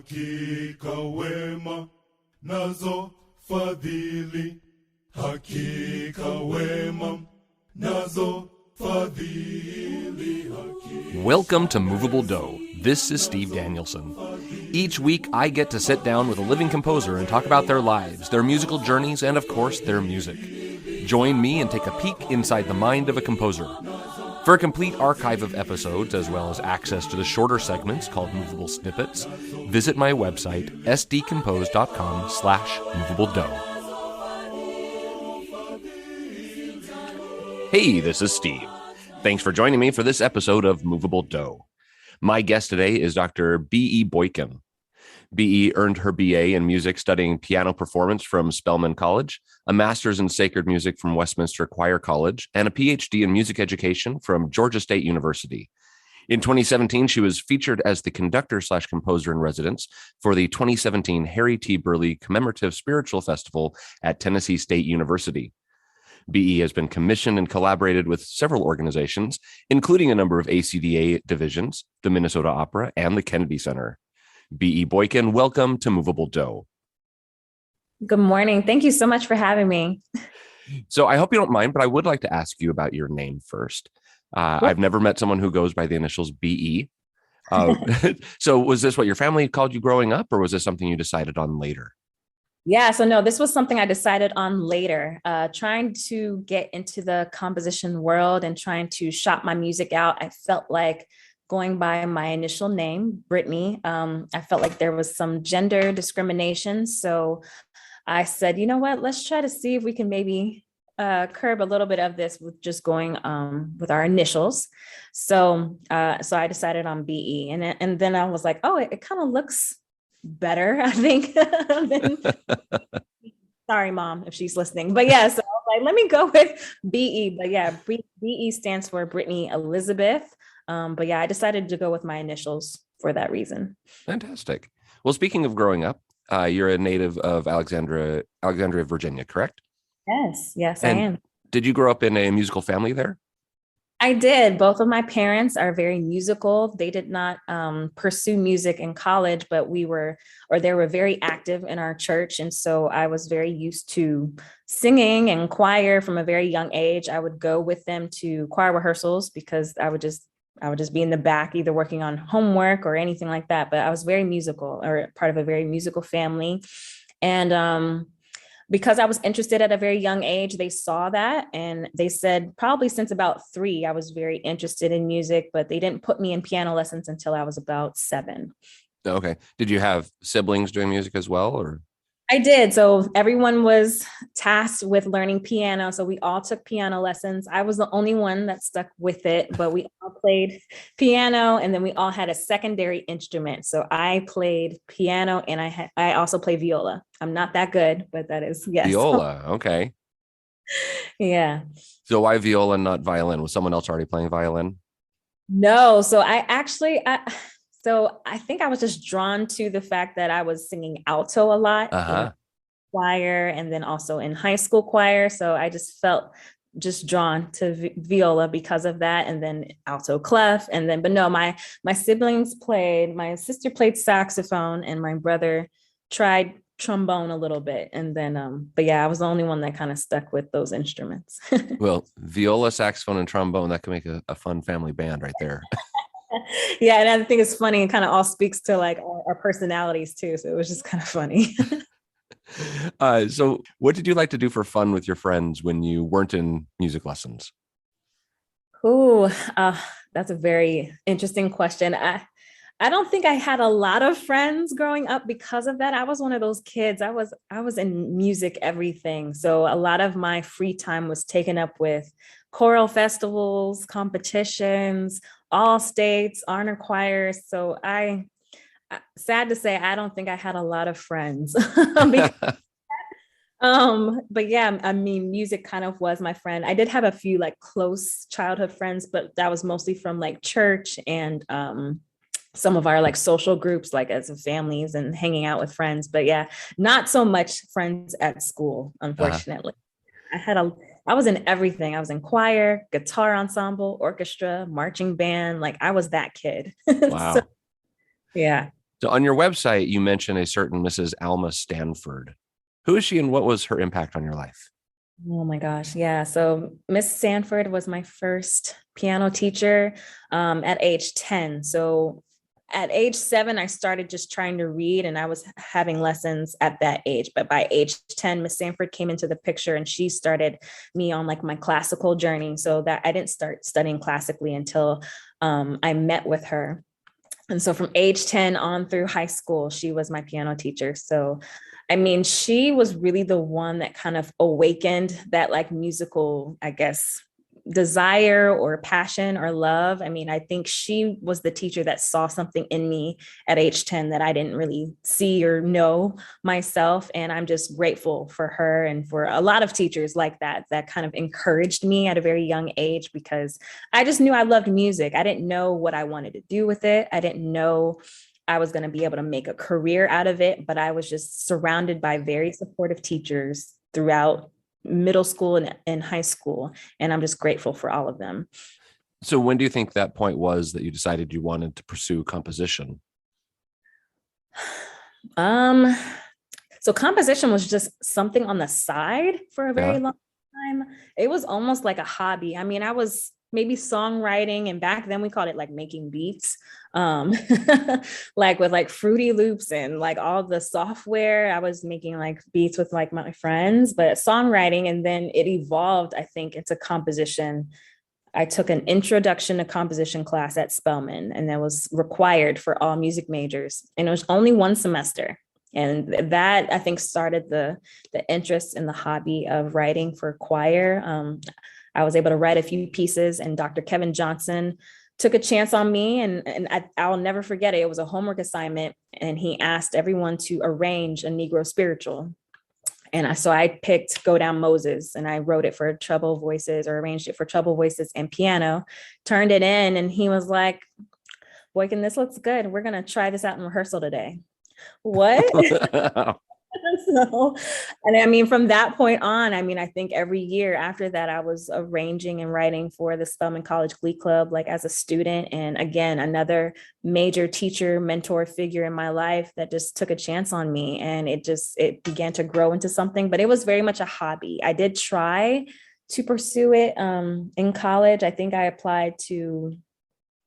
Hakika wema nazo fadhili, hakika wema nazo fadhili, hakika. Welcome to Moveable Do. This is Steve Danielson. Each week, I get to sit down with a living composer and talk about their lives, their musical journeys, and of course, their music. Join me and take a peek inside the mind of a composer. For a complete archive of episodes, as well as access to the shorter segments called Movable Snippets, visit my website, sdcompose.com/moveabledo. Hey, this is Steve. Thanks for joining me for this episode of Moveable Do. My guest today is Dr. B.E. Boykin. B.E. earned her B.A. in music studying piano performance from Spelman College, a master's in sacred music from Westminster Choir College, and a Ph.D. in music education from Georgia State University. In 2017, she was featured as the conductor/composer in residence for the 2017 Harry T. Burleigh Commemorative Spiritual Festival at Tennessee State University. B.E. has been commissioned and collaborated with several organizations, including a number of ACDA divisions, the Minnesota Opera, and the Kennedy Center. B.E. Boykin, welcome to Moveable Do. Good morning. Thank you so much for having me. So I hope you don't mind, but I would like to ask you about your name first. I've never met someone who goes by the initials B.E. So was this what your family called you growing up, or was this something you decided on later? Yeah, so no, this was something I decided on later, trying to get into the composition world and trying to shop my music out. I felt like going by my initial name, Brittany, I felt like there was some gender discrimination. So I said, you know what, let's try to see if we can maybe curb a little bit of this with just going with our initials. So I decided on BE, and then I was like, oh, it kind of looks better, I think. Sorry, Mom, if she's listening. But yeah, so I was like, let me go with BE. But yeah, BE stands for Brittany Elizabeth. But yeah, I decided to go with my initials for that reason. Fantastic. Well, speaking of growing up, you're a native of Alexandria, Virginia, correct? Yes, And I am. did you grow up in a musical family there? I did. Both of my parents are very musical. They did not pursue music in college, but they were very active in our church. And so I was very used to singing and choir from a very young age. I would go with them to choir rehearsals because I would just be in the back, either working on homework or anything like that. But I was very musical, or part of a very musical family. And because I was interested at a very young age, they saw that and they said probably since about 3, I was very interested in music, but they didn't put me in piano lessons until I was about 7. Okay. Did you have siblings doing music as well, or? I did. So everyone was tasked with learning piano. So we all took piano lessons. I was the only one that stuck with it, but we all played piano, and then we all had a secondary instrument. So I played piano, and I also play viola. I'm not that good, but that is, yes. Viola. Okay. Yeah. So why viola, not violin? Was someone else already playing violin? No. So I think I was just drawn to the fact that I was singing alto a lot in choir, and then also in high school choir. So I just felt just drawn to viola because of that, and then alto clef. But no, my siblings played. My sister played saxophone, and my brother tried trombone a little bit. And then, but yeah, I was the only one that kind of stuck with those instruments. Well, viola, saxophone, and trombone, that can make a fun family band right there. Yeah, and I think it's funny. It kind of all speaks to like our personalities too. So it was just kind of funny. So what did you like to do for fun with your friends when you weren't in music lessons? Oh, that's a very interesting question. I don't think I had a lot of friends growing up because of that. I was one of those kids. I was in music, everything. So a lot of my free time was taken up with choral festivals, competitions, all states, honor choirs. So sad to say, I don't think I had a lot of friends. But yeah, I mean, music kind of was my friend. I did have a few like close childhood friends, but that was mostly from like church and some of our like social groups, like as families and hanging out with friends. But yeah, not so much friends at school, unfortunately. I was in everything. I was in choir, guitar ensemble, orchestra, marching band. Like I was that kid. Wow. Yeah. So on your website, you mention a certain Mrs. Alma Stanford. Who is she and what was her impact on your life? Oh my gosh. Yeah. So Miss Sanford was my first piano teacher at age 10. So at age 7, I started just trying to read and I was having lessons at that age. But by age 10, Miss Sanford came into the picture and she started me on like my classical journey. So that I didn't start studying classically until I met with her. And so from age 10 on through high school, she was my piano teacher. So, I mean, she was really the one that kind of awakened that like musical, I guess, desire or passion or love. I mean, I think she was the teacher that saw something in me at age 10 that I didn't really see or know myself. And I'm just grateful for her and for a lot of teachers like that, that kind of encouraged me at a very young age because I just knew I loved music. I didn't know what I wanted to do with it. I didn't know I was going to be able to make a career out of it, but I was just surrounded by very supportive teachers throughout middle school and high school. And I'm just grateful for all of them. So when do you think that point was that you decided you wanted to pursue composition? Um, so composition was just something on the side for a very Yeah. long time. It was almost like a hobby. I mean, I was maybe songwriting, and back then we called it like making beats, um, like with like Fruity Loops and like all the software. I was making like beats with like my friends, but songwriting, and then it evolved, I think, into composition. I took an introduction to composition class at Spelman, and that was required for all music majors. And it was only one semester. And that I think started the interest in the hobby of writing for choir. I was able to write a few pieces, and Dr. Kevin Johnson took a chance on me, and I'll never forget it. It was a homework assignment, and he asked everyone to arrange a Negro spiritual. And so I picked Go Down Moses, and I wrote it for treble voices, or arranged it for treble voices and piano, turned it in, and he was like, Boykin, this looks good. We're going to try this out in rehearsal today. What? So, and I mean, from that point on, I mean, I think every year after that, I was arranging and writing for the Spelman College Glee Club, like as a student. And again, another major teacher, mentor figure in my life that just took a chance on me. And it began to grow into something, but it was very much a hobby. I did try to pursue it in college. I think I applied to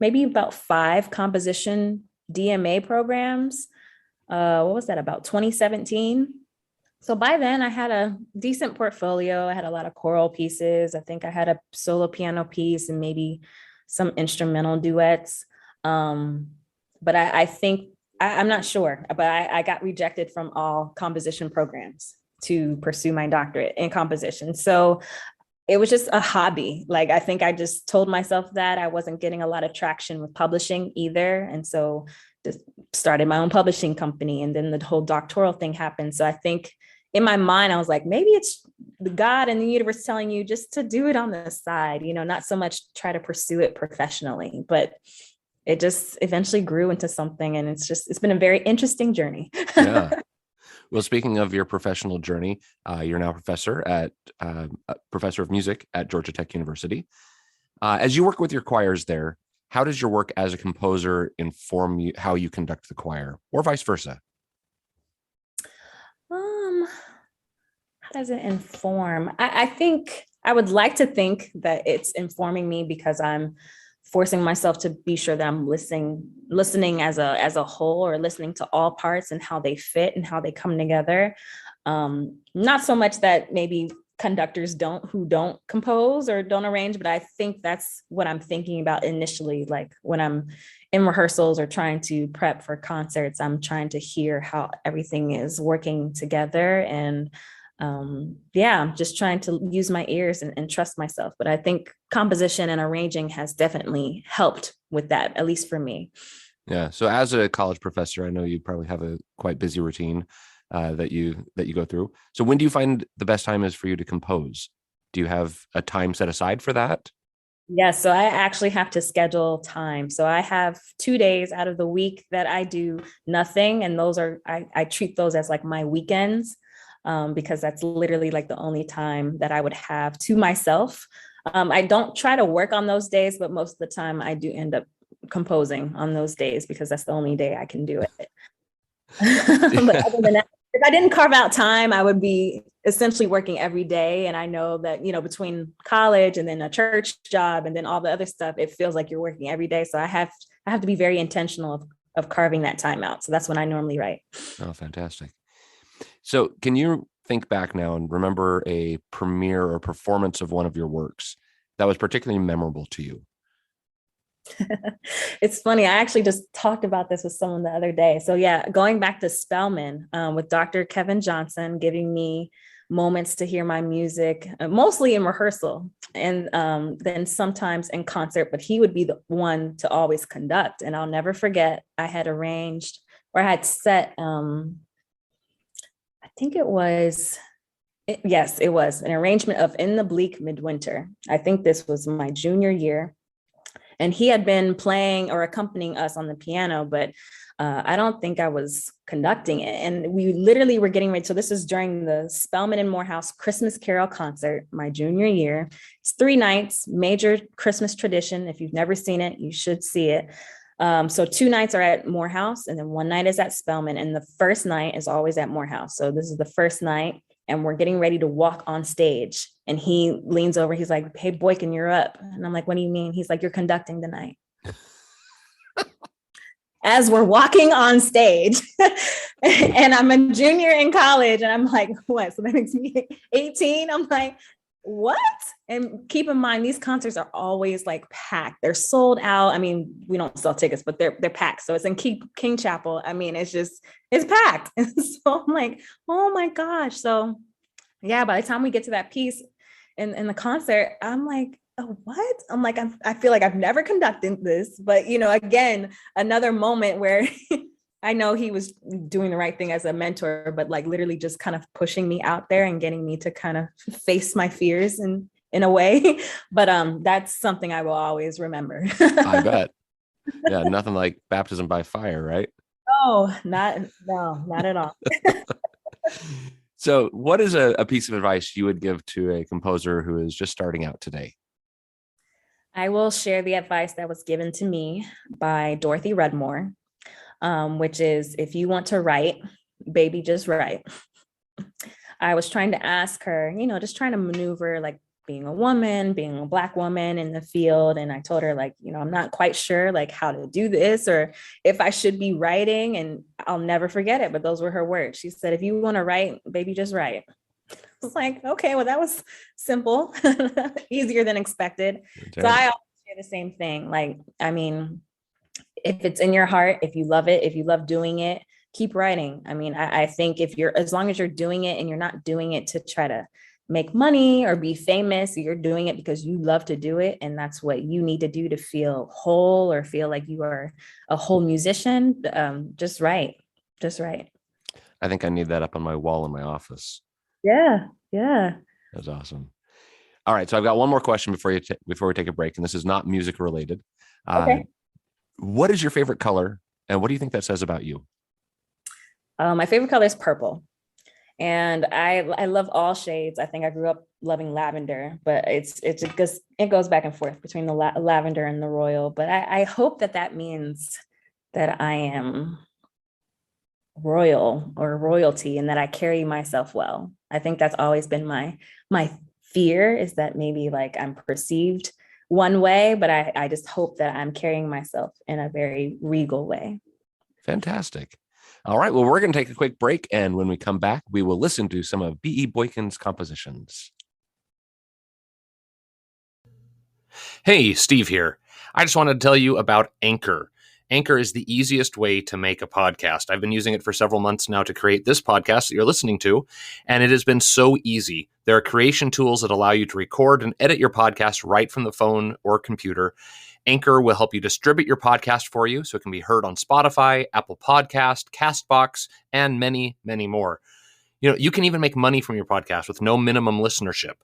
maybe about 5 composition DMA programs. What was that, about 2017? So by then I had a decent portfolio. I had a lot of choral pieces. I think I had a solo piano piece and maybe some instrumental duets. But I think, I'm not sure, but I got rejected from all composition programs to pursue my doctorate in composition. So it was just a hobby. Like, I think I just told myself that I wasn't getting a lot of traction with publishing either. And so just started my own publishing company. And then the whole doctoral thing happened. So I think in my mind, I was like, maybe it's the God and the universe telling you just to do it on the side, not so much try to pursue it professionally, but it just eventually grew into something. And it's been a very interesting journey. Yeah. Well, speaking of your professional journey, you're now professor of music at Georgia Tech University. As you work with your choirs there, how does your work as a composer inform you how you conduct the choir, or vice versa? How does it inform? I think I would like to think that it's informing me because I'm forcing myself to be sure that I'm listening as a whole, or listening to all parts and how they fit and how they come together. Not so much that maybe conductors who don't compose or don't arrange, but I think that's what I'm thinking about initially. Like when I'm in rehearsals or trying to prep for concerts, I'm trying to hear how everything is working together. And I'm just trying to use my ears and trust myself. But I think composition and arranging has definitely helped with that, at least for me. Yeah. So as a college professor, I know you probably have a quite busy routine that you go through. So when do you find the best time is for you to compose? Do you have a time set aside for that? Yes, so I actually have to schedule time. So I have 2 days out of the week that I do nothing. And those are, I treat those as like my weekends, because that's literally like the only time that I would have to myself. I don't try to work on those days, but most of the time I do end up composing on those days because that's the only day I can do it. But other than that, if I didn't carve out time, I would be essentially working every day. And I know that, between college and then a church job and then all the other stuff, it feels like you're working every day. So I have to be very intentional of carving that time out. So that's when I normally write. Oh, fantastic. So can you think back now and remember a premiere or performance of one of your works that was particularly memorable to you? It's funny. I actually just talked about this with someone the other day. So yeah, going back to Spelman with Dr. Kevin Johnson, giving me moments to hear my music, mostly in rehearsal and then sometimes in concert, but he would be the one to always conduct. And I'll never forget, I had arranged or I had set, I think it was an arrangement of In the Bleak Midwinter. I think this was my junior year. And he had been playing or accompanying us on the piano, but I don't think I was conducting it. And we literally were getting ready. So this is during the Spelman and Morehouse Christmas Carol concert, my junior year. It's 3 nights, major Christmas tradition. If you've never seen it, you should see it. So 2 nights are at Morehouse and then 1 night is at Spelman. And the first night is always at Morehouse. So this is the first night and we're getting ready to walk on stage. And he leans over, he's like, "Hey, Boykin, you're up." And I'm like, "What do you mean?" He's like, "You're conducting tonight." As we're walking on stage and I'm a junior in college and I'm like, what? So that makes me 18. I'm like, what? And keep in mind, these concerts are always like packed. They're sold out. I mean, we don't sell tickets, but they're packed. So it's in King Chapel. I mean, it's packed. And so I'm like, oh my gosh. So yeah, by the time we get to that piece in the concert, I'm like, oh, what? I'm like, I feel like I've never conducted this, but again, another moment where I know he was doing the right thing as a mentor, but like literally just kind of pushing me out there and getting me to kind of face my fears in a way. But that's something I will always remember. I bet. Yeah, nothing like baptism by fire, right? Oh, not at all. So what is a piece of advice you would give to a composer who is just starting out today? I will share the advice that was given to me by Dorothy Redmore, which is, if you want to write, baby, just write. I was trying to ask her, just trying to maneuver, like being a woman, being a Black woman in the field. And I told her, like, I'm not quite sure like how to do this or if I should be writing. And I'll never forget it. But those were her words. She said, "If you want to write, baby, just write." I was like, okay, well, that was simple, easier than expected. Okay. So I always say the same thing. Like, I mean, if it's in your heart, if you love it, if you love doing it, keep writing. I mean, I think as long as you're doing it and you're not doing it to try to make money or be famous, you're doing it because you love to do it. And that's what you need to do to feel whole or feel like you are a whole musician. Just write. I think I need that up on my wall in my office. Yeah. That's awesome. All right. So I've got one more question before we take a break. And this is not music related. Okay. What is your favorite color? And what do you think that says about you? My favorite color is purple. And I love all shades. I think I grew up loving lavender, but it goes back and forth between the lavender and the royal. But I hope that means that I am royal or royalty and that I carry myself well. I think that's always been my fear, is that maybe like I'm perceived one way, but I just hope that I'm carrying myself in a very regal way. Fantastic. All right. Well, we're going to take a quick break. And when we come back, we will listen to some of B.E. Boykin's compositions. Hey, Steve here. I just wanted to tell you about Anchor. Anchor is the easiest way to make a podcast. I've been using it for several months now to create this podcast that you're listening to, and it has been so easy. There are creation tools that allow you to record and edit your podcast right from the phone or computer. Anchor will help you distribute your podcast for you so it can be heard on Spotify, Apple Podcast, CastBox, and many, many more. You can even make money from your podcast with no minimum listenership.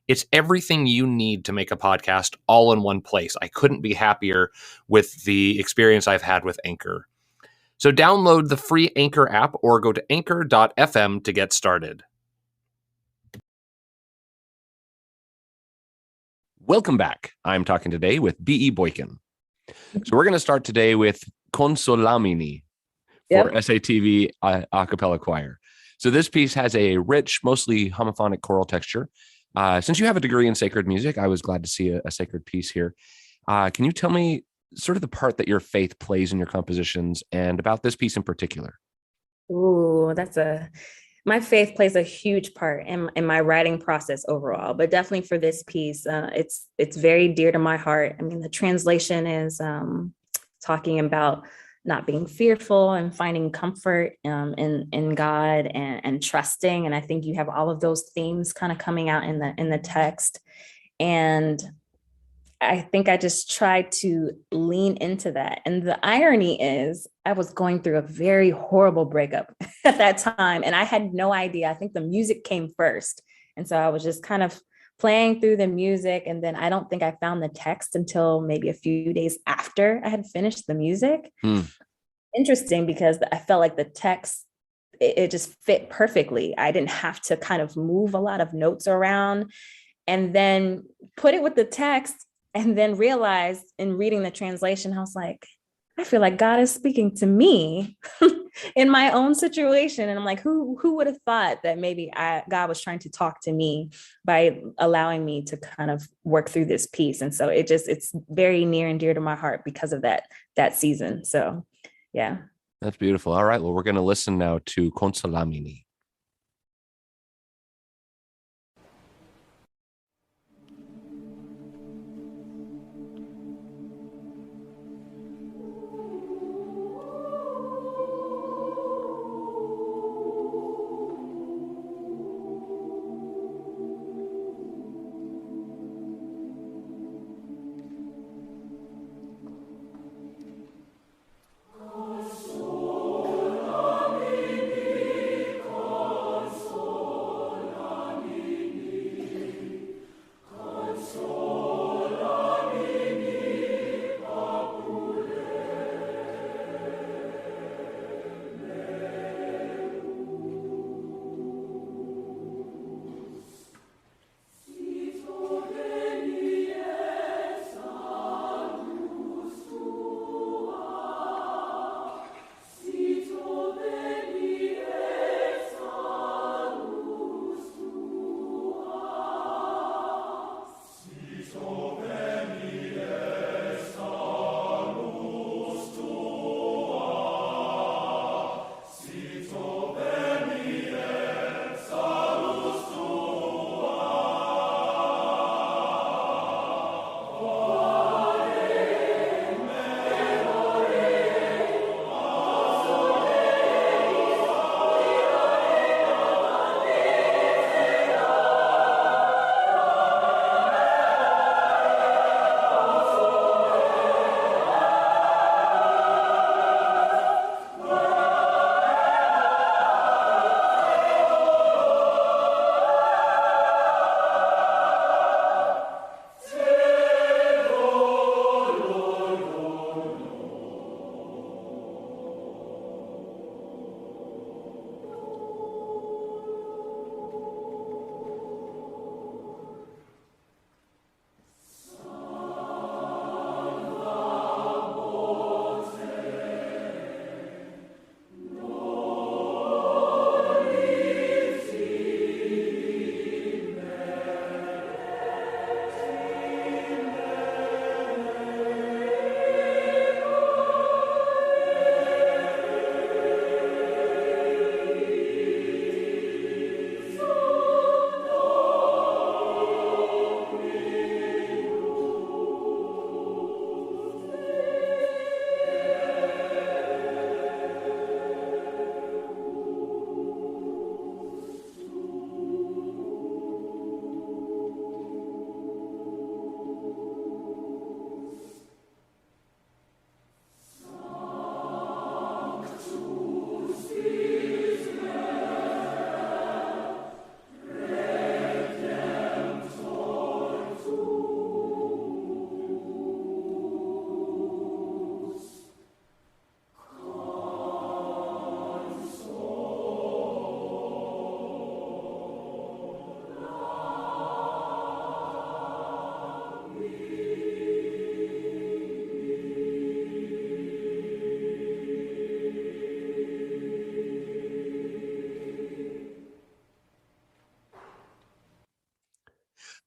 It's everything you need to make a podcast all in one place. I couldn't be happier with the experience I've had with Anchor. So download the free Anchor app or go to anchor.fm to get started. Welcome back. I'm talking today with B.E. Boykin. So we're going to start today with Consolamini for Yep. SATV a cappella choir. So this piece has a rich, mostly homophonic choral texture. Since you have a degree in sacred music, I was glad to see a sacred piece here. Can you tell me sort of the part that your faith plays in your compositions and about this piece in particular? Ooh, my faith plays a huge part in my writing process overall, but definitely for this piece, it's very dear to my heart. I mean, the translation is talking about not being fearful and finding comfort in God and trusting. And I think you have all of those themes kind of coming out in the text. And I think I just tried to lean into that. And the irony is, I was going through a very horrible breakup at that time, and I had no idea. I think the music came first. And so I was just kind of playing through the music. And then I don't think I found the text until maybe a few days after I had finished the music. Interesting, because I felt like the text, it just fit perfectly. I didn't have to kind of move a lot of notes around and then put it with the text, and then realized in reading the translation, I was like, I feel like God is speaking to me in my own situation. And I'm like, who would have thought that maybe God was trying to talk to me by allowing me to kind of work through this piece. And so it's very near and dear to my heart because of that season. So yeah. That's beautiful. All right. Well, we're going to listen now to Consolamini.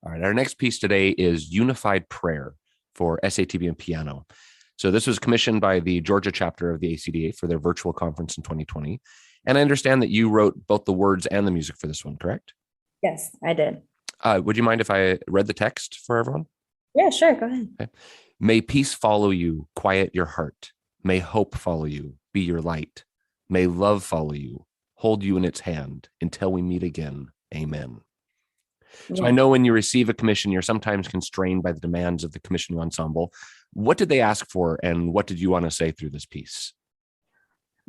All right. Our next piece today is Unified Prayer for SATB and piano. So this was commissioned by the Georgia chapter of the ACDA for their virtual conference in 2020. And I understand that you wrote both the words and the music for this one, correct? Yes, I did. Would you mind if I read the text for everyone? Yeah, sure. Go ahead. Okay. May peace follow you, quiet your heart. May hope follow you, be your light. May love follow you, hold you in its hand until we meet again. Amen. So I know when you receive a commission, you're sometimes constrained by the demands of the commissioning ensemble. What did they ask for, and what did you want to say through this piece?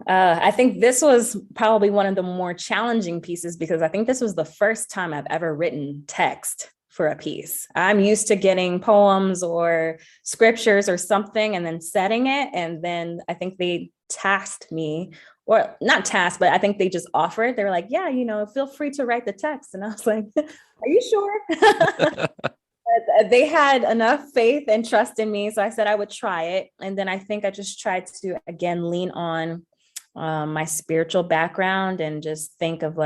I think this was probably one of the more challenging pieces because I think this was the first time I've ever written text for a piece. I'm used to getting poems or scriptures or something and then setting it. And then I think they tasked me, or not tasked, but I think they just offered. They were like, yeah, feel free to write the text. And I was like, are you sure? They had enough faith and trust in me. So I said I would try it. And then I think I just tried to, again, lean on my spiritual background and just think of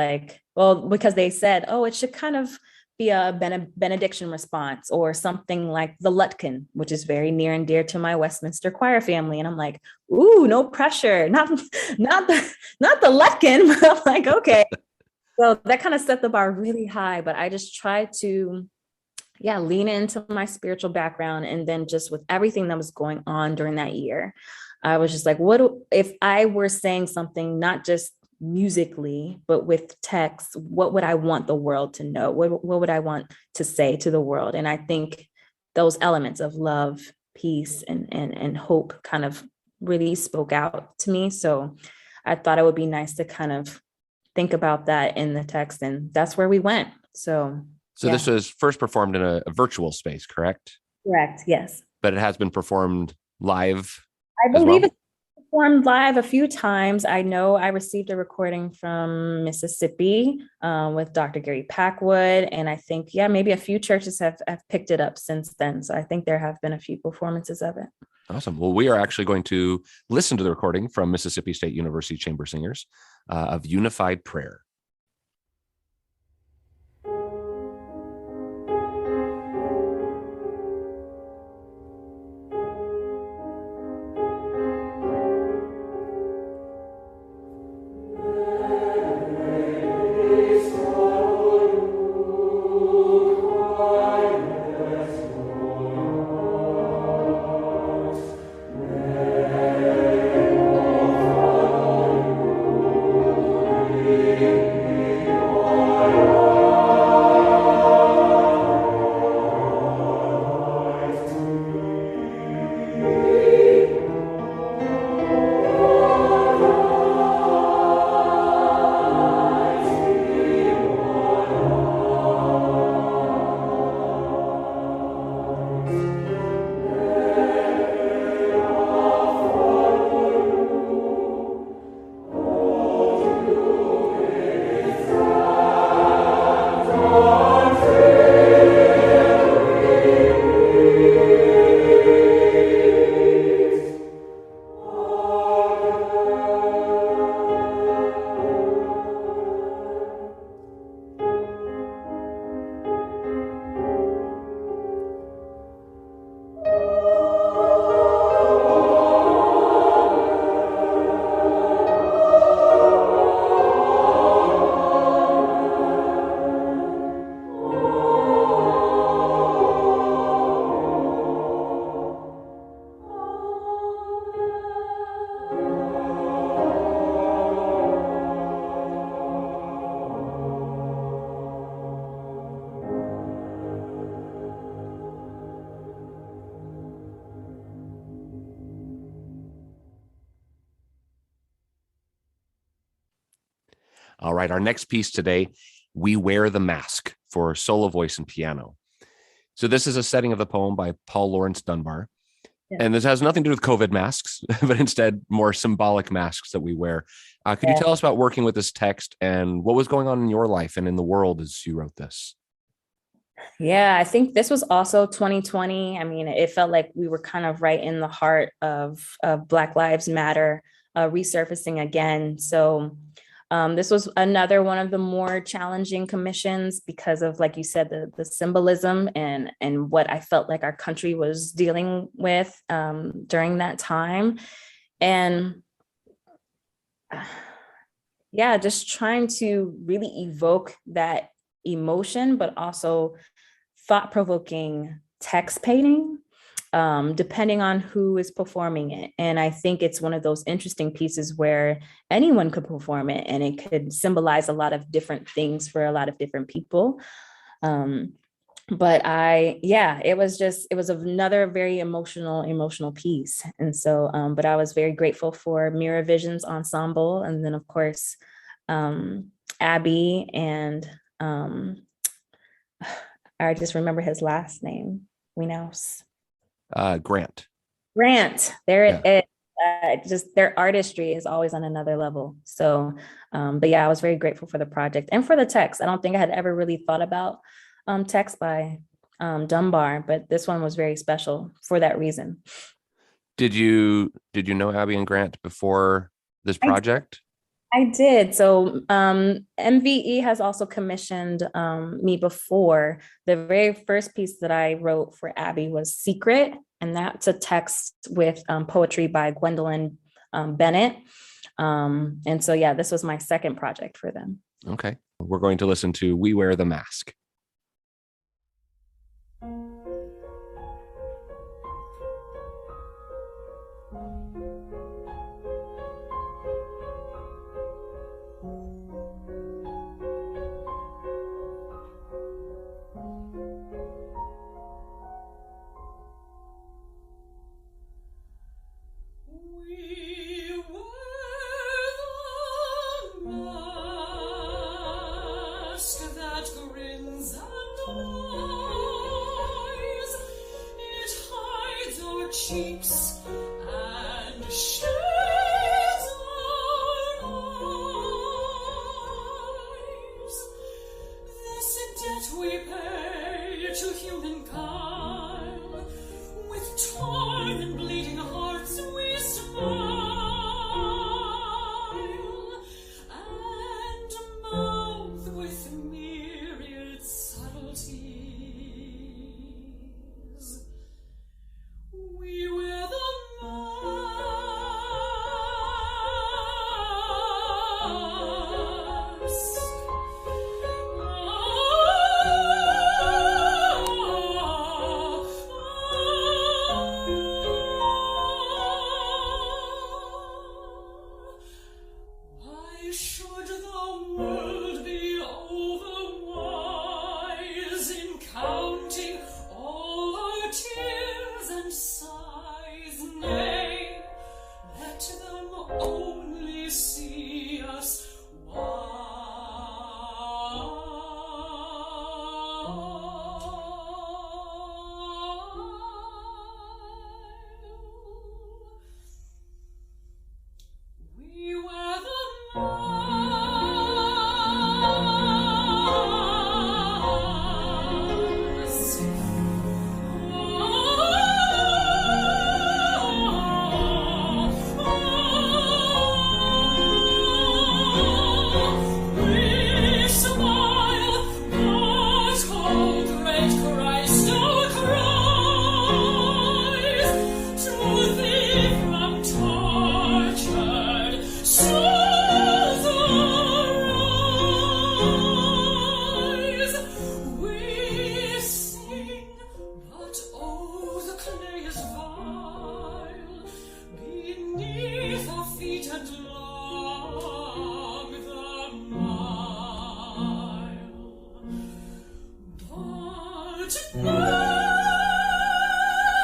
because they said, oh, it should kind of be a benediction response or something like the Lutkin, which is very near and dear to my Westminster choir family. And I'm like, ooh, no pressure, not the Lutkin. But I'm like, okay. So that kind of set the bar really high, but I just tried to lean into my spiritual background. And then just with everything that was going on during that year, I was just like, if I were saying something, not just musically, but with text, what would I want the world to know? What would I want to say to the world? And I think those elements of love, peace, and hope kind of really spoke out to me. So I thought it would be nice to kind of think about that in the text. And that's where we went. So This was first performed in a virtual space, correct? Correct. Yes. But it has been performed live. I believe it's performed live a few times. I know I received a recording from Mississippi with Dr. Gary Packwood. And I think, maybe a few churches have picked it up since then. So I think there have been a few performances of it. Awesome. Well, we are actually going to listen to the recording from Mississippi State University Chamber Singers of Unified Prayer. All right, our next piece today, We Wear the Mask for solo voice and piano. So this is a setting of the poem by Paul Lawrence Dunbar. Yeah. And this has nothing to do with COVID masks, but instead more symbolic masks that we wear. Could you tell us about working with this text and what was going on in your life and in the world as you wrote this? Yeah, I think this was also 2020. I mean, it felt like we were kind of right in the heart of Black Lives Matter resurfacing again. So This was another one of the more challenging commissions because of, like you said, the symbolism and what I felt like our country was dealing with during that time. And yeah, just trying to really evoke that emotion, but also thought-provoking text painting, depending on who is performing it. And I think it's one of those interesting pieces where anyone could perform it and it could symbolize a lot of different things for a lot of different people. But it was another very emotional piece. And so, but I was very grateful for Mirror Visions Ensemble. And then of course, Abby and I just remember his last name. Grant. There Yeah. it is. Just their artistry is always on another level. So, but yeah, I was very grateful for the project and for the text. I don't think I had ever really thought about text by Dunbar, but this one was very special for that reason. Did you know Abby and Grant before this project? I did. So MVE has also commissioned me before. The very first piece that I wrote for Abby was Secret, and that's a text with poetry by Gwendolyn Bennett. And so, yeah, this was my second project for them. Okay. We're going to listen to We Wear the Mask. Cheeks and shades our eyes. This debt we pay to humankind. With torn and bleeding hearts we smile and mouth with myriad subtleties. We wear the mask. Why should the world be overwise in counting all our tears and sighs? Nay, let them only see us we wear the mask. We smile, but hold great Christ our cries to thee from tortured souls arise. We sing, but oh, the clay is vile beneath our feet and long the mile. But let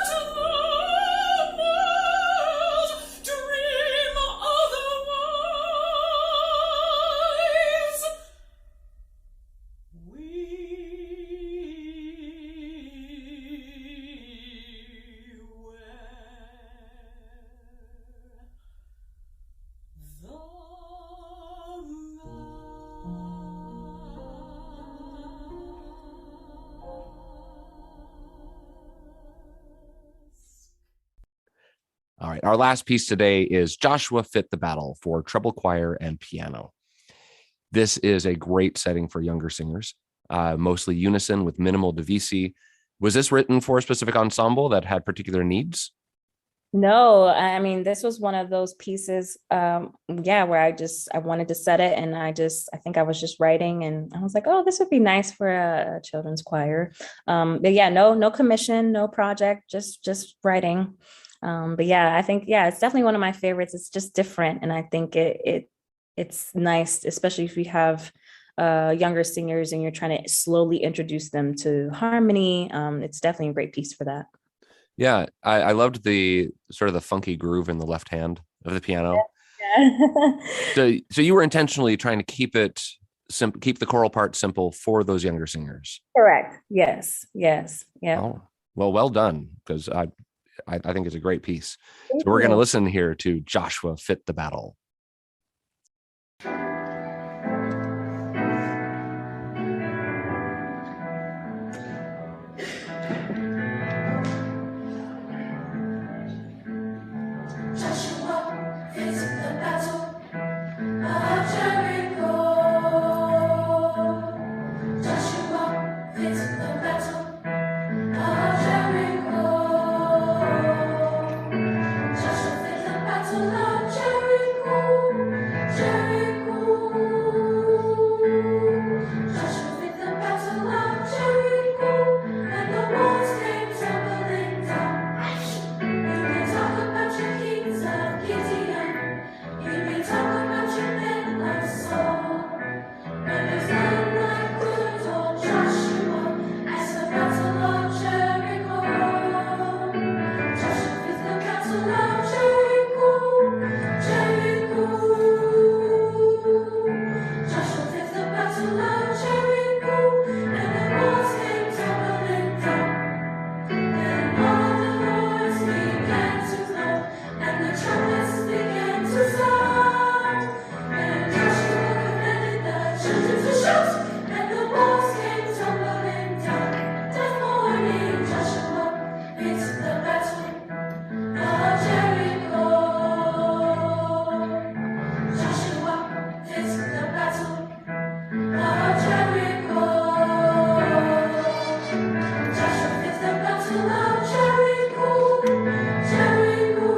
the world dream otherwise. We wear the mask. All right. Our last piece today is Joshua Fit the Battle for treble choir and piano. This is a great setting for younger singers, mostly unison with minimal divisi. Was this written for a specific ensemble that had particular needs? No, I mean, this was one of those pieces, yeah, where I wanted to set it, and I think I was just writing, and I was like, oh, this would be nice for a children's choir. But yeah, no commission, no project, just writing. But yeah, I think, yeah, it's definitely one of my favorites. It's just different, and I think it's nice, especially if you have younger singers and you're trying to slowly introduce them to harmony. It's definitely a great piece for that. Yeah, I loved the sort of the funky groove in the left hand of the piano. Yeah. So you were intentionally trying to keep it simple, keep the choral part simple for those younger singers. Correct. Yes. Yeah. Oh, well done, because I think it's a great piece. So Thank we're going to you. listen here to Joshua Fit the Battle. Joshua is the battle of Jericho. Joshua is the battle of Jericho. Joshua is the battle of Jericho. Jericho. Joshua is the battle of Jericho, and the walls came tumbling down. You may talk about your kings of Gideon. You may talk about your men of Saul. But there's none like good old Joshua as the battle of Jericho. Joshua is the battle of Jericho. Jericho. Joshua is the battle of Jericho, and the walls came tumbling down. Then all the horns began to blow, and the trumpets began to sound. And Joshua commanded the children to shout, and the walls came tumbling down. That morning Joshua beat the battle of Jericho. Joshua beat the battle of Jericho. Joshua is the battle of Jericho. Jericho.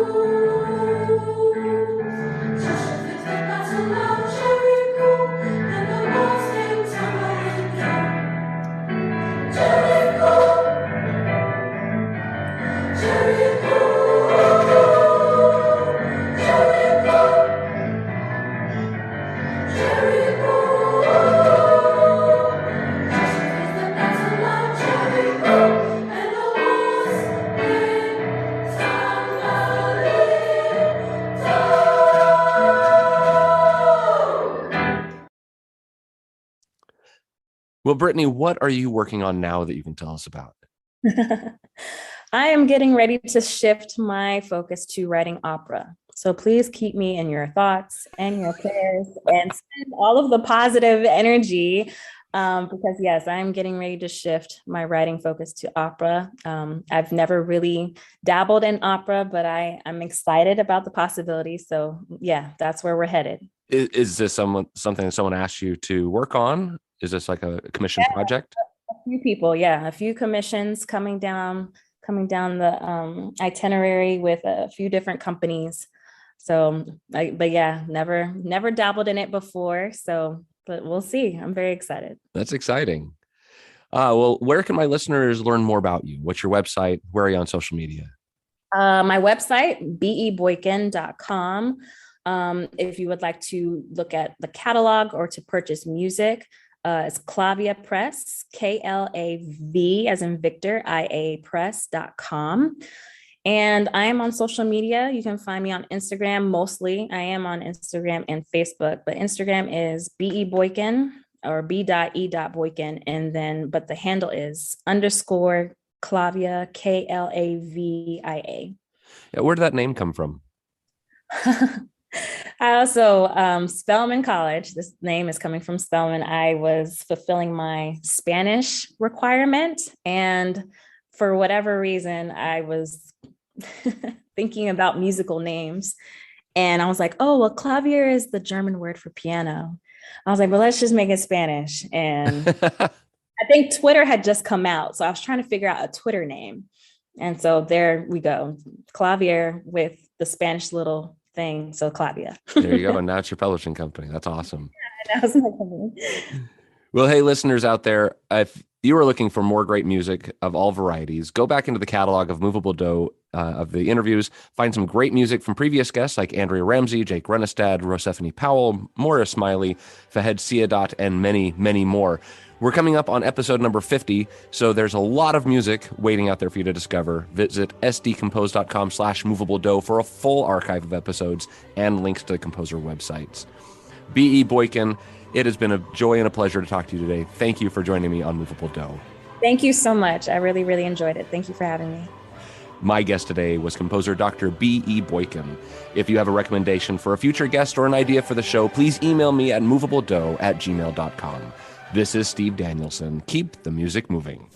Joshua is the battle of Jericho, and the walls came tumbling down. Jericho. Jericho. Jericho. Jericho. Joshua is the battle of Jericho, and the walls came tumbling down. Well, Brittany, what are you working on now that you can tell us about? I am getting ready to shift my focus to writing opera. So please keep me in your thoughts and your prayers and send all of the positive energy, because yes, I'm getting ready to shift my writing focus to opera. I've never really dabbled in opera, but I'm excited about the possibility. So yeah, that's where we're headed. Is this something that someone asked you to work on? Is this like a commission project? A few people, yeah, a few commissions coming down the itinerary with a few different companies. So, but yeah, never dabbled in it before. So, but we'll see. I'm very excited. That's exciting. Well, where can my listeners learn more about you? What's your website? Where are you on social media? My website, beboykin.com. If you would like to look at the catalog or to purchase music, it's Clavia Press, KLAV as in Victor, IA Press.com. And I am on social media. You can find me on Instagram mostly. I am on Instagram and Facebook, but Instagram is BE or B.E.Boykin. And then, but the handle is _ Clavia, KLAVIA. Yeah, where did that name come from? I also, Spelman College, this name is coming from Spelman. I was fulfilling my Spanish requirement, and for whatever reason, I was thinking about musical names. And I was like, oh, well, clavier is the German word for piano. I was like, well, let's just make it Spanish. And I think Twitter had just come out. So I was trying to figure out a Twitter name. And so there we go. Clavier with the Spanish little thing. So Clavia. There you go. And now it's your publishing company. That's awesome. That was my company. Well, hey, listeners out there, if you are looking for more great music of all varieties, go back into the catalog of Moveable Do of the interviews, find some great music from previous guests like Andrea Ramsey, Jake Renestad, Rosephanie Powell, Maura Smiley, Fahed Siadat, and many, many more. We're coming up on episode number 50, so there's a lot of music waiting out there for you to discover. Visit sdcompose.com/moveabledo for a full archive of episodes and links to the composer websites. B.E. Boykin, it has been a joy and a pleasure to talk to you today. Thank you for joining me on Moveable Do. Thank you so much. I really, really enjoyed it. Thank you for having me. My guest today was composer Dr. B.E. Boykin. If you have a recommendation for a future guest or an idea for the show, please email me at moveabledo@gmail.com. This is Steve Danielson. Keep the music moving.